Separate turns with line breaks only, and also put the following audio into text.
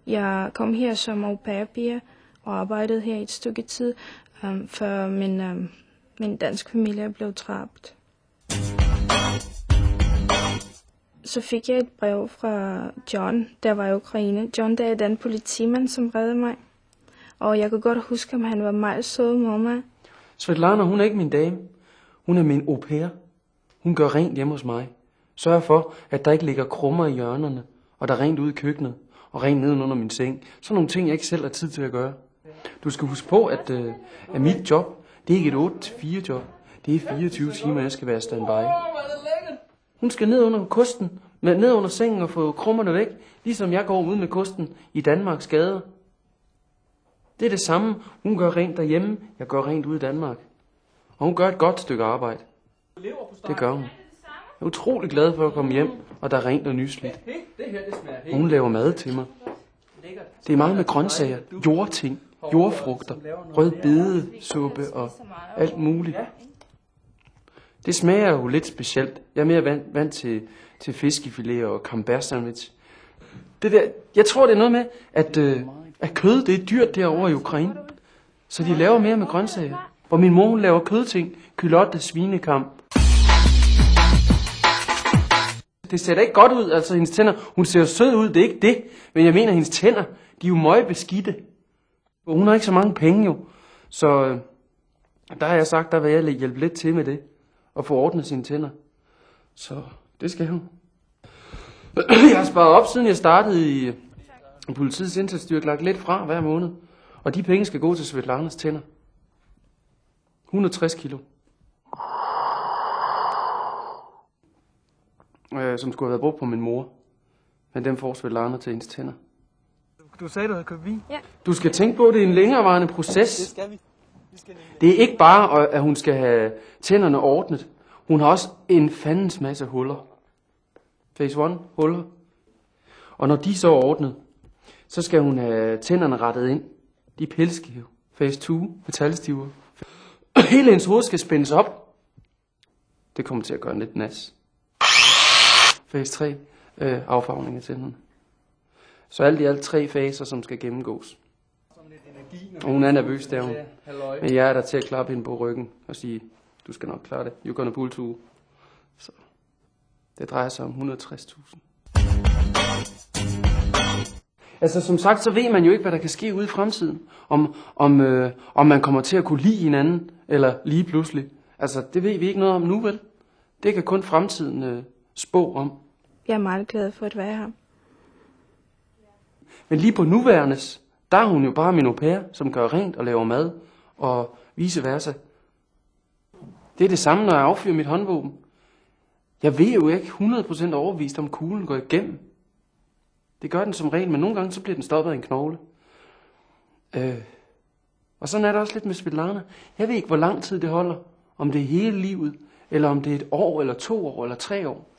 Jeg kom her som au pair-pige og arbejdede her et stykke tid, før min dansk familie blev dræbt. Så fik jeg et brev fra John, der var i Ukraine. John, der er den politimand, som reddede mig. Og jeg kunne godt huske, at han var meget sød mod mig.
Svetlana, hun er ikke min dame. Hun er min au pair. Hun gør rent hjemme hos mig. Sørger for, at der ikke ligger krummer i hjørnerne, og der er rent ude i køkkenet, og rent nedenunder min seng. Sådan nogle ting, jeg ikke selv har tid til at gøre. Du skal huske på, at mit job, det er ikke et 8-4 job. Det er 24 timer, jeg skal være standby. Hun skal ned under kosten, ned under sengen og få krummerne væk, ligesom jeg går ud med kosten i Danmarks gader. Det er det samme. Hun gør rent derhjemme, jeg gør rent ude i Danmark. Og hun gør et godt stykke arbejde. Det gør hun. Jeg er utrolig glad for at komme hjem, og der er rent og nysligt. Og hun laver mad til mig. Det er meget med grøntsager, jordting, jordfrugter, rødbedesuppe og alt muligt. Det smager jo lidt specielt. Jeg er mere vant til fiskefilet og camembert sandwich. Jeg tror, det er noget med, at kød det er dyrt derovre i Ukraine. Så de laver mere med grøntsager. Hvor min mor hun laver kødting, kylotte, svinekam. Det ser da ikke godt ud, altså hendes tænder. Hun ser jo sød ud, det er ikke det. Men jeg mener, hendes tænder, de er jo møgbeskidte. Og hun har ikke så mange penge jo. Så der har jeg sagt, der vil jeg hjælpe lidt til med det. Og få ordnet sine tænder. Så det skal hun. Jeg har sparet op, siden jeg startede i politiets indsatsstyrke, lagt lidt fra hver måned. Og de penge skal gå til Svetlanas tænder. 160 kilo. Som skulle have været brugt på min mor. Men den får Svetlana til hendes tænder.
Du sagde, du havde købt vin?
Ja.
Du skal tænke på, at det er en længerevarende proces.
Det skal vi.
Det er ikke bare, at hun skal have tænderne ordnet. Hun har også en fandens masse huller. Phase 1, huller. Og når de så er ordnet, så skal hun have tænderne rettet ind. De er pelskive. Phase 2, metalstiver. Hele hendes hoved skal spændes op. Det kommer til at gøre en lidt nas. Phase 3, affarvning af tænderne. Så alt i alt 3 faser, som skal gennemgås. Og hun er nervøs der, hun. Men jeg er der til at klappe hende på ryggen og sige, du skal nok klare det. You're gonna pull through. Så det drejer sig om 160.000. Altså som sagt, så ved man jo ikke, hvad der kan ske ude i fremtiden. Om man kommer til at kunne lide hinanden, eller lige pludselig. Altså det ved vi ikke noget om nu, vel? Det kan kun fremtiden spå om.
Jeg er meget glad for at være her.
Men lige på nuværende, der er hun jo bare min au pair, som gør rent og laver mad, og vice versa. Det er det samme, når jeg affyrer mit håndvåben. Jeg ved jo ikke 100% overbevist, om kuglen går igennem. Det gør den som regel, men nogle gange så bliver den stoppet af en knogle. Og sådan er det også lidt med Svetlana. Jeg ved ikke, hvor lang tid det holder. Om det er hele livet, eller om det er 1 år, eller 2 år, eller 3 år.